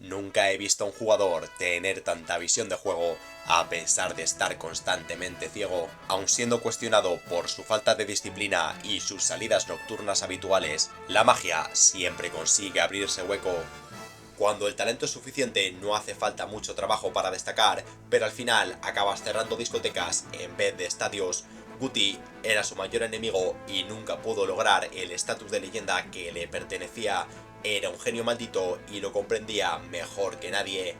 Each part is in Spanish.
Nunca he visto a un jugador tener tanta visión de juego a pesar de estar constantemente ciego, aun siendo cuestionado por su falta de disciplina y sus salidas nocturnas habituales. La magia siempre consigue abrirse hueco. Cuando el talento es suficiente no hace falta mucho trabajo para destacar, pero al final acabas cerrando discotecas en vez de estadios. Guti era su mayor enemigo y nunca pudo lograr el estatus de leyenda que le pertenecía. Era un genio maldito y lo comprendía mejor que nadie.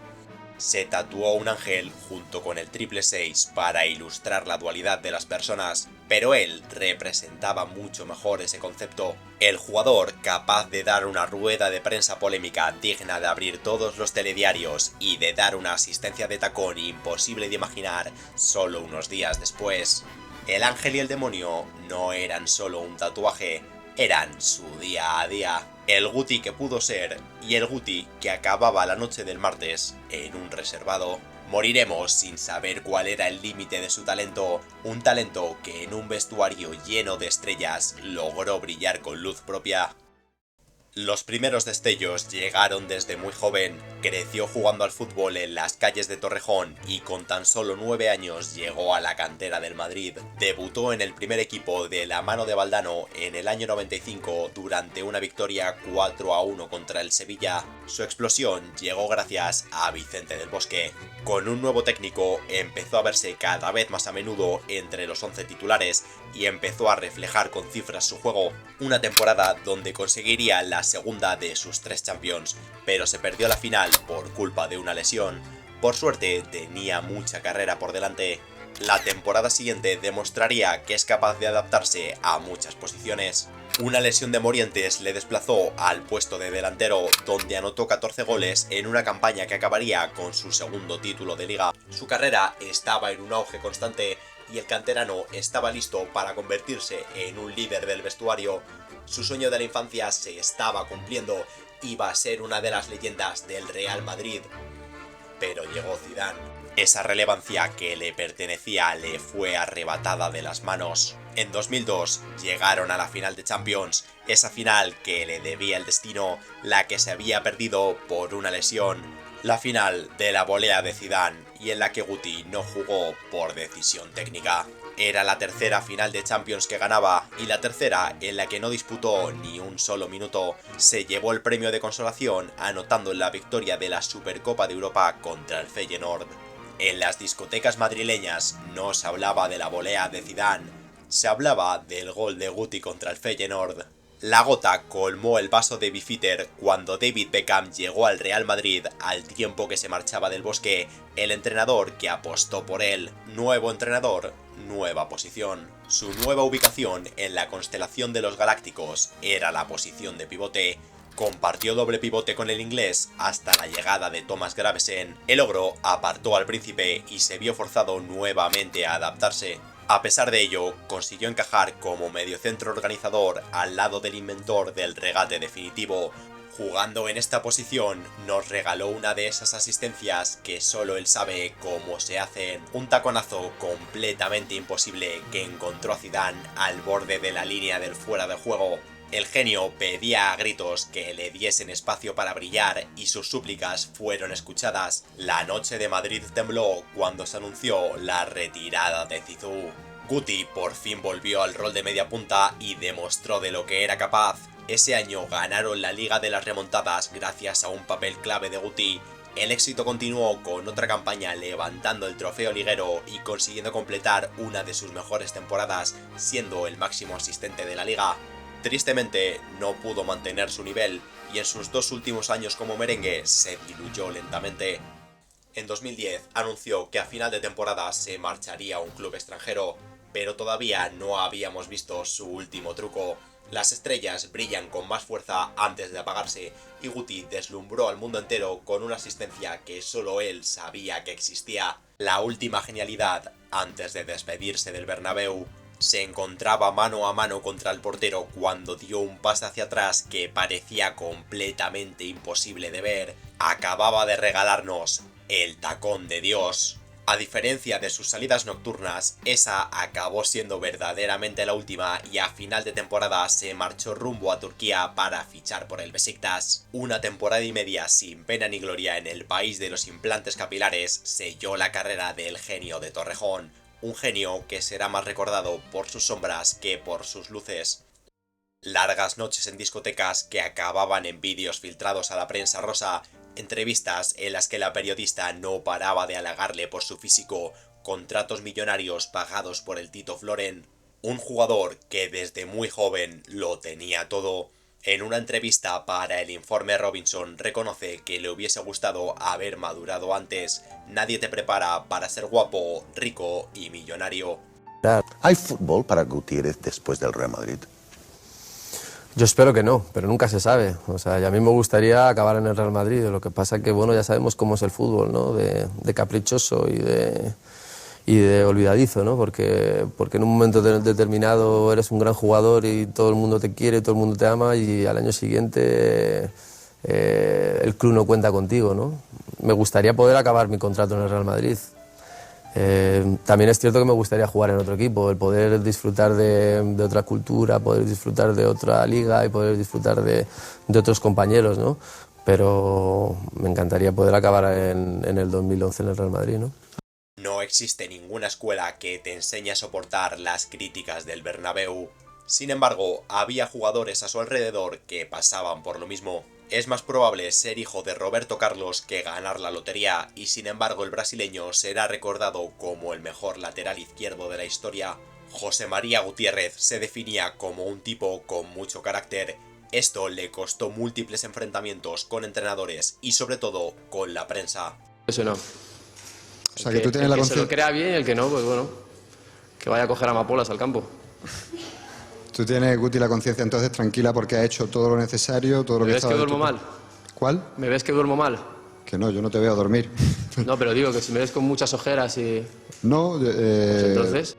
Se tatuó un ángel junto con el 666 para ilustrar la dualidad de las personas, pero él representaba mucho mejor ese concepto. El jugador capaz de dar una rueda de prensa polémica digna de abrir todos los telediarios y de dar una asistencia de tacón imposible de imaginar solo unos días después. El ángel y el demonio no eran solo un tatuaje, eran su día a día. El Guti que pudo ser y el Guti que acababa la noche del martes en un reservado. Moriremos sin saber cuál era el límite de su talento, un talento que en un vestuario lleno de estrellas logró brillar con luz propia. Los primeros destellos llegaron desde muy joven, creció jugando al fútbol en las calles de Torrejón y con tan solo 9 años llegó a la cantera del Madrid. Debutó en el primer equipo de la mano de Valdano en el año 95 durante una victoria 4-1 contra el Sevilla. Su explosión llegó gracias a Vicente del Bosque. Con un nuevo técnico empezó a verse cada vez más a menudo entre los 11 titulares y empezó a reflejar con cifras su juego. Una temporada donde conseguiría la segunda de sus 3 Champions, pero se perdió la final por culpa de una lesión. Por suerte tenía mucha carrera por delante. La temporada siguiente demostraría que es capaz de adaptarse a muchas posiciones. Una lesión de Morientes le desplazó al puesto de delantero, donde anotó 14 goles en una campaña que acabaría con su segundo título de liga. Su carrera estaba en un auge constante y el canterano estaba listo para convertirse en un líder del vestuario. Su sueño de la infancia se estaba cumpliendo, iba a ser una de las leyendas del Real Madrid. Pero llegó Zidane. Esa relevancia que le pertenecía le fue arrebatada de las manos. En 2002 llegaron a la final de Champions, esa final que le debía el destino, la que se había perdido por una lesión. La final de la volea de Zidane y en la que Guti no jugó por decisión técnica. Era la tercera final de Champions que ganaba y la tercera en la que no disputó ni un solo minuto. Se llevó el premio de consolación anotando en la victoria de la Supercopa de Europa contra el Feyenoord. En las discotecas madrileñas no se hablaba de la volea de Zidane, se hablaba del gol de Guti contra el Feyenoord. La gota colmó el vaso de Bifitter cuando David Beckham llegó al Real Madrid al tiempo que se marchaba del Bosque, el entrenador que apostó por él. Nuevo entrenador, nueva posición. Su nueva ubicación en la constelación de los Galácticos era la posición de pivote. Compartió doble pivote con el inglés hasta la llegada de Thomas Gravesen. El ogro apartó al príncipe y se vio forzado nuevamente a adaptarse. A pesar de ello, consiguió encajar como mediocentro organizador al lado del inventor del regate definitivo. Jugando en esta posición, nos regaló una de esas asistencias que solo él sabe cómo se hacen. Un taconazo completamente imposible que encontró a Zidane al borde de la línea del fuera de juego. El genio pedía a gritos que le diesen espacio para brillar y sus súplicas fueron escuchadas. La noche de Madrid tembló cuando se anunció la retirada de Zizou. Guti por fin volvió al rol de media punta y demostró de lo que era capaz. Ese año ganaron la Liga de las Remontadas gracias a un papel clave de Guti. El éxito continuó con otra campaña levantando el trofeo liguero y consiguiendo completar una de sus mejores temporadas, siendo el máximo asistente de la liga. Tristemente no pudo mantener su nivel y en sus 2 últimos años como merengue se diluyó lentamente. En 2010 anunció que a final de temporada se marcharía a un club extranjero, pero todavía no habíamos visto su último truco. Las estrellas brillan con más fuerza antes de apagarse y Guti deslumbró al mundo entero con una asistencia que solo él sabía que existía. La última genialidad antes de despedirse del Bernabéu. Se encontraba mano a mano contra el portero cuando dio un pase hacia atrás que parecía completamente imposible de ver. Acababa de regalarnos el tacón de Dios. A diferencia de sus salidas nocturnas, esa acabó siendo verdaderamente la última y a final de temporada se marchó rumbo a Turquía para fichar por el Beşiktaş. Una temporada y media sin pena ni gloria en el país de los implantes capilares selló la carrera del genio de Torrejón, un genio que será más recordado por sus sombras que por sus luces. Largas noches en discotecas que acababan en vídeos filtrados a la prensa rosa, entrevistas en las que la periodista no paraba de halagarle por su físico, contratos millonarios pagados por el Tito Floren, un jugador que desde muy joven lo tenía todo. En una entrevista para el informe Robinson reconoce que le hubiese gustado haber madurado antes. Nadie te prepara para ser guapo, rico y millonario. ¿Hay fútbol para Gutiérrez después del Real Madrid? Yo espero que no, pero nunca se sabe. O sea, y a mí me gustaría acabar en el Real Madrid. Lo que pasa que, bueno, ya sabemos cómo es el fútbol, ¿no? De caprichoso y de olvidadizo, ¿no? Porque en un momento determinado eres un gran jugador y todo el mundo te quiere, todo el mundo te ama y al año siguiente el club no cuenta contigo, ¿no? Me gustaría poder acabar mi contrato en el Real Madrid. También es cierto que me gustaría jugar en otro equipo, el poder disfrutar de otra cultura, poder disfrutar de otra liga y poder disfrutar de otros compañeros, ¿no? Pero me encantaría poder acabar en el 2011 en el Real Madrid, ¿no? No existe ninguna escuela que te enseñe a soportar las críticas del Bernabéu. Sin embargo, había jugadores a su alrededor que pasaban por lo mismo. Es más probable ser hijo de Roberto Carlos que ganar la lotería, y sin embargo el brasileño será recordado como el mejor lateral izquierdo de la historia. José María Gutiérrez se definía como un tipo con mucho carácter. Esto le costó múltiples enfrentamientos con entrenadores y sobre todo con la prensa. Eso no. O sea, que tú tienes el la que se lo conciencia. crea bien y el que no, pues bueno, que vaya a coger amapolas al campo. Tú tienes, Guti, la conciencia entonces tranquila porque has hecho todo lo necesario, todo lo ¿Me que ves que estaba de duermo tu- mal? ¿Cuál? ¿Me ves que duermo mal? Que no, yo no te veo dormir. No, pero digo que si me ves con muchas ojeras y... No, Pues entonces...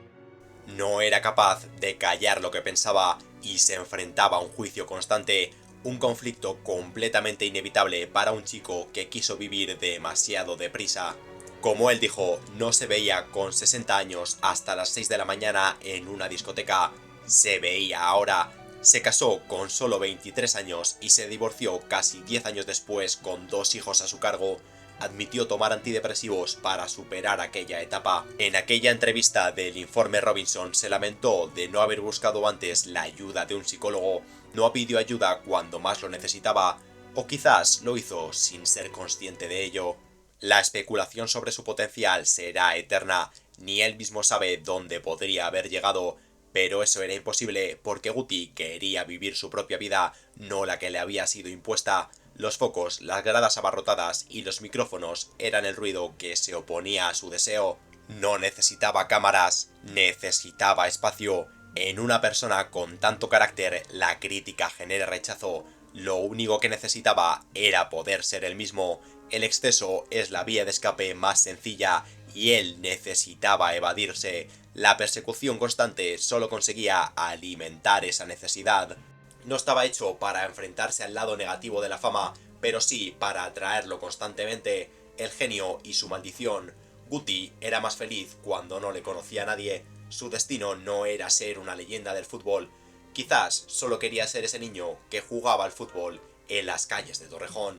No era capaz de callar lo que pensaba y se enfrentaba a un juicio constante, un conflicto completamente inevitable para un chico que quiso vivir demasiado deprisa. Como él dijo, no se veía con 60 años hasta las 6 de la mañana en una discoteca, se veía ahora. Se casó con solo 23 años y se divorció casi 10 años después con 2 hijos a su cargo. Admitió tomar antidepresivos para superar aquella etapa. En aquella entrevista del informe Robinson se lamentó de no haber buscado antes la ayuda de un psicólogo, no pidió ayuda cuando más lo necesitaba, o quizás lo hizo sin ser consciente de ello. La especulación sobre su potencial será eterna, ni él mismo sabe dónde podría haber llegado, pero eso era imposible porque Guti quería vivir su propia vida, no la que le había sido impuesta. Los focos, las gradas abarrotadas y los micrófonos eran el ruido que se oponía a su deseo. No necesitaba cámaras, necesitaba espacio. En una persona con tanto carácter, la crítica genera rechazo. Lo único que necesitaba era poder ser el mismo. El exceso es la vía de escape más sencilla y él necesitaba evadirse. La persecución constante solo conseguía alimentar esa necesidad. No estaba hecho para enfrentarse al lado negativo de la fama, pero sí para atraerlo constantemente. El genio y su maldición. Guti era más feliz cuando no le conocía a nadie. Su destino no era ser una leyenda del fútbol. Quizás solo quería ser ese niño que jugaba al fútbol en las calles de Torrejón.